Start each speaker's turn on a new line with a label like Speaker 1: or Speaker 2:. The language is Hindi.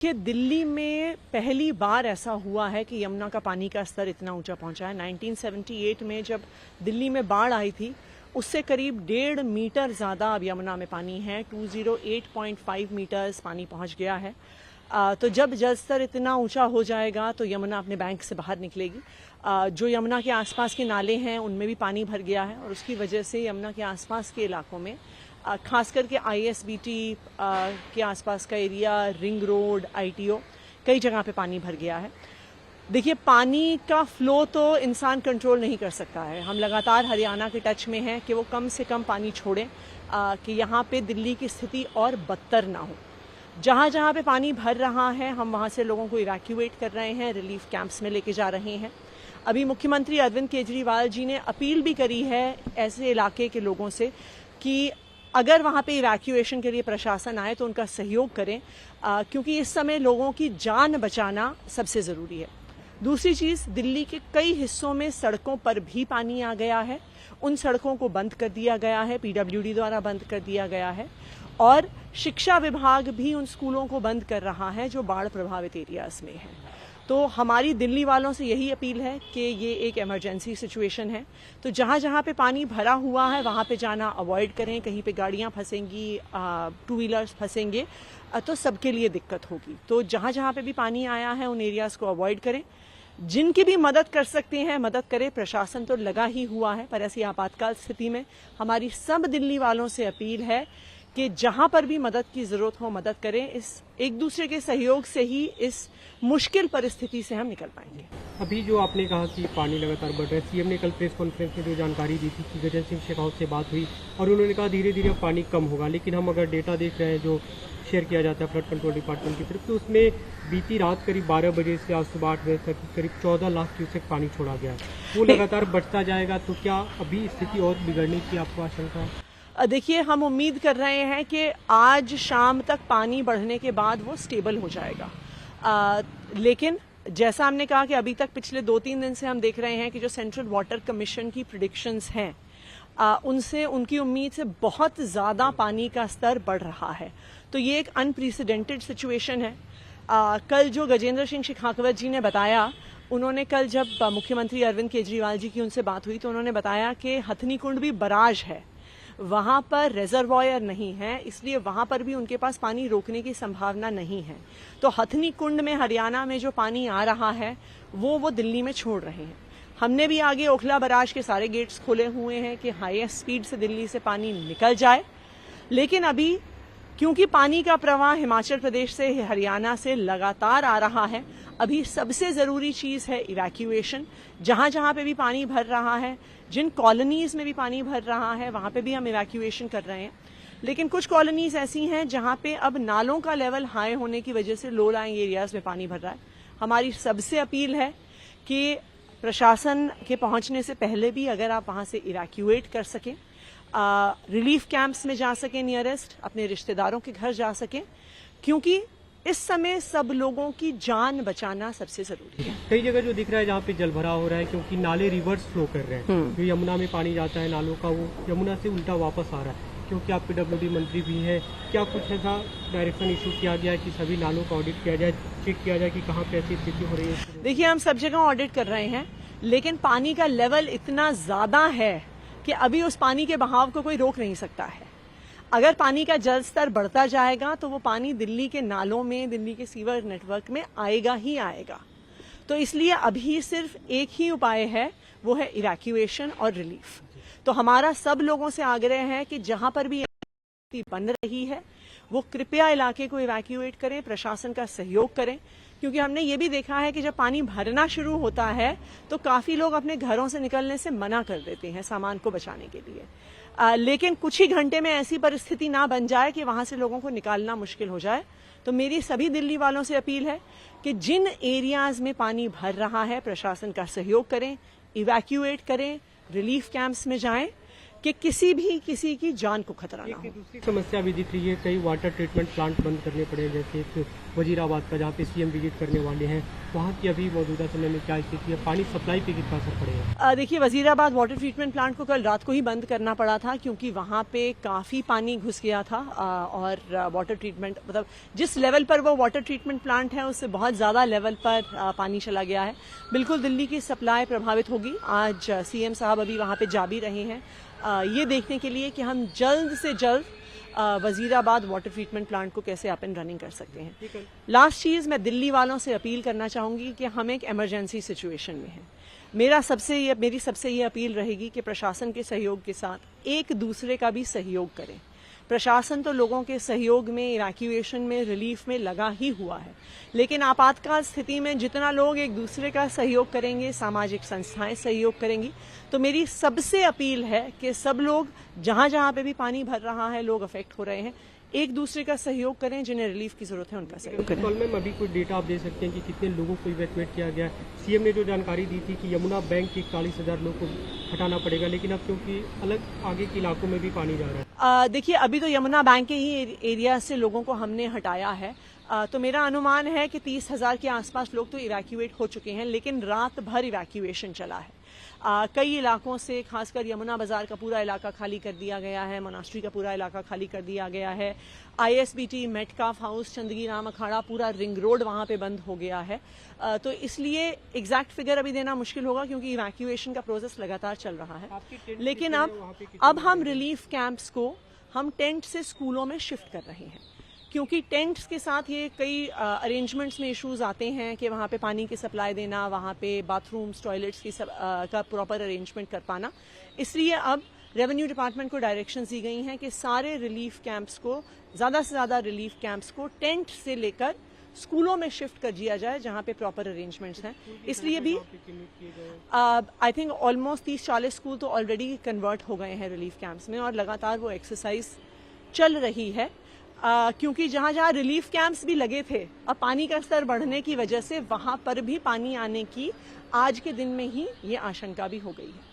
Speaker 1: कि दिल्ली में पहली बार ऐसा हुआ है कि यमुना का पानी का स्तर इतना ऊंचा पहुंचा है। 1978 में जब दिल्ली में बाढ़ आई थी उससे करीब 1.5 मीटर ज़्यादा अब यमुना में पानी है। 208.5 मीटर्स पानी पहुंच गया है। तो जब जल स्तर इतना ऊंचा हो जाएगा तो यमुना अपने बैंक से बाहर निकलेगी। जो यमुना के आसपास के नाले हैं उनमें भी पानी भर गया है और उसकी वजह से यमुना के आसपास के इलाकों में खास करके ISBT के आसपास का एरिया, रिंग रोड, ITO कई जगह पे पानी भर गया है। देखिए, पानी का फ्लो तो इंसान कंट्रोल नहीं कर सकता है। हम लगातार हरियाणा के टच में हैं कि वो कम से कम पानी छोड़ें कि यहाँ पे दिल्ली की स्थिति और बदतर ना हो। जहाँ जहाँ पे पानी भर रहा है हम वहाँ से लोगों को इवैक्यूएट कर रहे हैं, रिलीफ कैंप्स में लेके जा रहे हैं। अभी मुख्यमंत्री अरविंद केजरीवाल जी ने अपील भी करी है ऐसे इलाके के लोगों से कि अगर वहाँ पे इवैक्यूएशन के लिए प्रशासन आए तो उनका सहयोग करें, क्योंकि इस समय लोगों की जान बचाना सबसे ज़रूरी है। दूसरी चीज़, दिल्ली के कई हिस्सों में सड़कों पर भी पानी आ गया है। उन सड़कों को बंद कर दिया गया है, PWD द्वारा बंद कर दिया गया है और शिक्षा विभाग भी उन स्कूलों को बंद कर रहा है जो बाढ़ प्रभावित एरियाज़ में हैं। तो हमारी दिल्ली वालों से यही अपील है कि ये एक इमरजेंसी सिचुएशन है, तो जहाँ जहाँ पे पानी भरा हुआ है वहाँ पे जाना अवॉइड करें। कहीं पे गाड़ियाँ फंसेंगी, 2 व्हीलर्स फंसेंगे तो सबके लिए दिक्कत होगी। तो जहाँ जहाँ पे भी पानी आया है उन एरियाज़ को अवॉइड करें। जिनकी भी मदद कर सकते हैं मदद करें। प्रशासन तो लगा ही हुआ है, पर ऐसी आपातकाल स्थिति में हमारी सब दिल्ली वालों से अपील है कि जहां पर भी मदद की जरूरत हो मदद करें। इस एक दूसरे के सहयोग से ही इस मुश्किल परिस्थिति से हम निकल पाएंगे।
Speaker 2: अभी जो आपने कहा कि पानी लगातार बढ़ रहा है, सीएम ने कल प्रेस कॉन्फ्रेंस में जो जानकारी दी थी कि गजेंद्र सिंह शेखावत से बात हुई और उन्होंने कहा धीरे धीरे पानी कम होगा, लेकिन हम अगर डेटा देख रहे हैं जो शेयर किया जाता है फ्लड कंट्रोल डिपार्टमेंट की तरफ, तो उसमें बीती रात करीब 12 बजे से आज सुबह 8 बजे तक करीब 14 लाख क्यूसेक पानी छोड़ा गया है। वो लगातार बढ़ता जाएगा तो क्या अभी स्थिति और बिगड़ने की आपको आशंका है?
Speaker 1: देखिए, हम उम्मीद कर रहे हैं कि आज शाम तक पानी बढ़ने के बाद वो स्टेबल हो जाएगा। लेकिन जैसा हमने कहा कि अभी तक पिछले 2-3 दिन से हम देख रहे हैं कि जो सेंट्रल वाटर कमीशन की प्रेडिक्शंस हैं उनसे उनकी उम्मीद से बहुत ज़्यादा पानी का स्तर बढ़ रहा है। तो ये एक अनप्रेसिडेंटेड सिचुएशन है। कल जो गजेंद्र सिंह शेखावत जी ने बताया, उन्होंने कल जब मुख्यमंत्री अरविंद केजरीवाल जी की उनसे बात हुई तो उन्होंने बताया कि हथनी कुंड भी बराज है, वहाँ पर रेजर्वॉयर नहीं है, इसलिए वहाँ पर भी उनके पास पानी रोकने की संभावना नहीं है। तो हथनी कुंड में हरियाणा में जो पानी आ रहा है वो दिल्ली में छोड़ रहे हैं। हमने भी आगे ओखला बराज के सारे गेट्स खोले हुए हैं कि हाईएस्ट स्पीड से दिल्ली से पानी निकल जाए। लेकिन अभी क्योंकि पानी का प्रवाह हिमाचल प्रदेश से हरियाणा से लगातार आ रहा है, अभी सबसे ज़रूरी चीज़ है इवैक्यूएशन। जहाँ जहाँ पे भी पानी भर रहा है, जिन कॉलोनीज़ में भी पानी भर रहा है वहाँ पे भी हम इवैक्यूएशन कर रहे हैं। लेकिन कुछ कॉलोनीज़ ऐसी हैं जहाँ पे अब नालों का लेवल हाई होने की वजह से लो लाइंग एरियाज़ में पानी भर रहा है। हमारी सबसे अपील है कि प्रशासन के पहुँचने से पहले भी अगर आप वहाँ से इवैक्यूएट कर सकें, रिलीफ कैंप्स में जा सकें, नियरेस्ट अपने रिश्तेदारों के घर जा सकें, क्योंकि इस समय सब लोगों की जान बचाना सबसे जरूरी है।
Speaker 2: कई जगह जो दिख रहा है जहाँ पे जल भरा हो रहा है क्योंकि नाले रिवर्स फ्लो कर रहे हैं। जो यमुना में पानी जाता है नालों का, वो यमुना से उल्टा वापस आ रहा है। क्योंकि आप PWD मंत्री भी हैं, क्या कुछ ऐसा डायरेक्शन इशू किया गया है कि सभी नालों का ऑडिट किया जाए, चेक किया जाए कि कहाँ पे ऐसी स्थिति हो रही है?
Speaker 1: देखिए, हम सब जगह ऑडिट कर रहे हैं, लेकिन पानी का लेवल इतना ज्यादा है कि अभी उस पानी के बहाव को कोई रोक नहीं सकता है। अगर पानी का जल स्तर बढ़ता जाएगा तो वो पानी दिल्ली के नालों में, दिल्ली के सीवर नेटवर्क में आएगा ही आएगा। तो इसलिए अभी सिर्फ एक ही उपाय है, वो है इवैक्यूएशन और रिलीफ। तो हमारा सब लोगों से आग्रह है कि जहां पर भी स्थिति बन रही है वो कृपया इलाके को इवैक्यूएट करें, प्रशासन का सहयोग करें, क्योंकि हमने ये भी देखा है कि जब पानी भरना शुरू होता है तो काफ़ी लोग अपने घरों से निकलने से मना कर देते हैं सामान को बचाने के लिए। लेकिन कुछ ही घंटे में ऐसी परिस्थिति ना बन जाए कि वहाँ से लोगों को निकालना मुश्किल हो जाए। तो मेरी सभी दिल्ली वालों से अपील है कि जिन एरियाज़ में पानी भर रहा है प्रशासन का सहयोग करें, इवैक्यूएट करें, रिलीफ कैंप्स में जाएं, कि किसी की जान को खतरा ना हो।
Speaker 2: एक दूसरी समस्या भी दिख रही है, कई वाटर ट्रीटमेंट प्लांट बंद करने पड़े, जैसे एक वजीराबाद का जहाँ पे सीएम विजिट करने वाले हैं, वहाँ की अभी मौजूदा समय में क्या स्थिति है, पानी सप्लाई पे कितना असर पड़ेगा?
Speaker 1: देखिए, वजीराबाद वाटर ट्रीटमेंट प्लांट को कल रात को ही बंद करना पड़ा था क्योंकि वहाँ पे काफ़ी पानी घुस गया था और वाटर ट्रीटमेंट मतलब जिस लेवल पर वो वाटर ट्रीटमेंट प्लांट है उससे बहुत ज़्यादा लेवल पर पानी चला गया है। बिल्कुल दिल्ली की सप्लाई प्रभावित होगी। आज सीएम साहब अभी वहाँ पे जा भी रहे हैं ये देखने के लिए कि हम जल्द से जल्द वजीराबाद वाटर ट्रीटमेंट प्लांट को कैसे अप एंड रनिंग कर सकते हैं। लास्ट चीज़ मैं दिल्ली वालों से अपील करना चाहूँगी कि हम एक इमरजेंसी सिचुएशन में हैं। मेरी सबसे ये अपील रहेगी कि प्रशासन के सहयोग के साथ एक दूसरे का भी सहयोग करें। प्रशासन तो लोगों के सहयोग में, इवैक्यूएशन में, रिलीफ में लगा ही हुआ है, लेकिन आपातकाल स्थिति में जितना लोग एक दूसरे का सहयोग करेंगे, सामाजिक संस्थाएं सहयोग करेंगी, तो मेरी सबसे अपील है कि सब लोग जहां जहां पे भी पानी भर रहा है, लोग अफेक्ट हो रहे हैं, एक दूसरे का सहयोग करें। जिन्हें रिलीफ की जरूरत है उनका सहयोग करें।
Speaker 2: कल मैम अभी कोई डेटा आप दे सकते हैं कि कितने लोगों को इवैक्यूएट किया गया? सीएम ने जो जानकारी दी थी कि यमुना बैंक के 41,000 लोगों को हटाना पड़ेगा, लेकिन अब क्योंकि अलग आगे के इलाकों में भी पानी जा रहा है।
Speaker 1: देखिए, अभी तो यमुना बैंक के ही एरिया से लोगों को हमने हटाया है, तो मेरा अनुमान है कि 30,000 के आसपास लोग तो इवैक्यूएट हो चुके हैं, लेकिन रात भर इवैक्यूएशन चला है। कई इलाकों से, खासकर यमुना बाजार का पूरा इलाका खाली कर दिया गया है, मोनास्ट्री का पूरा इलाका खाली कर दिया गया है, ISBT, Metcalfe house, Chandgi Ram अखाड़ा, पूरा रिंग रोड वहां पे बंद हो गया है। तो इसलिए एग्जैक्ट फिगर अभी देना मुश्किल होगा क्योंकि इवैक्यूएशन का प्रोसेस लगातार चल रहा है। लेकिन अब हम रिलीफ कैंप्स को हम टेंट से स्कूलों में शिफ्ट कर रहे हैं क्योंकि टेंट्स के साथ ये कई अरेंजमेंट्स में इश्यूज आते हैं कि वहाँ पे पानी की सप्लाई देना, वहाँ पे बाथरूम्स, टॉयलेट्स की का प्रॉपर अरेंजमेंट कर पाना। इसलिए अब रेवेन्यू डिपार्टमेंट को डायरेक्शंस दी गई हैं कि सारे रिलीफ कैंप्स को, ज़्यादा से ज़्यादा रिलीफ कैंप्स को टेंट से लेकर स्कूलों में शिफ्ट कर दिया जाए जहाँ पे प्रॉपर अरेंजमेंट्स हैं। इसलिए भी आई थिंक ऑलमोस्ट 30-40 स्कूल तो ऑलरेडी कन्वर्ट हो गए हैं रिलीफ कैंप्स में और लगातार वो एक्सरसाइज चल रही है। क्योंकि जहां जहां रिलीफ कैंप्स भी लगे थे, अब पानी का स्तर बढ़ने की वजह से वहां पर भी पानी आने की आज के दिन में ही ये आशंका भी हो गई है।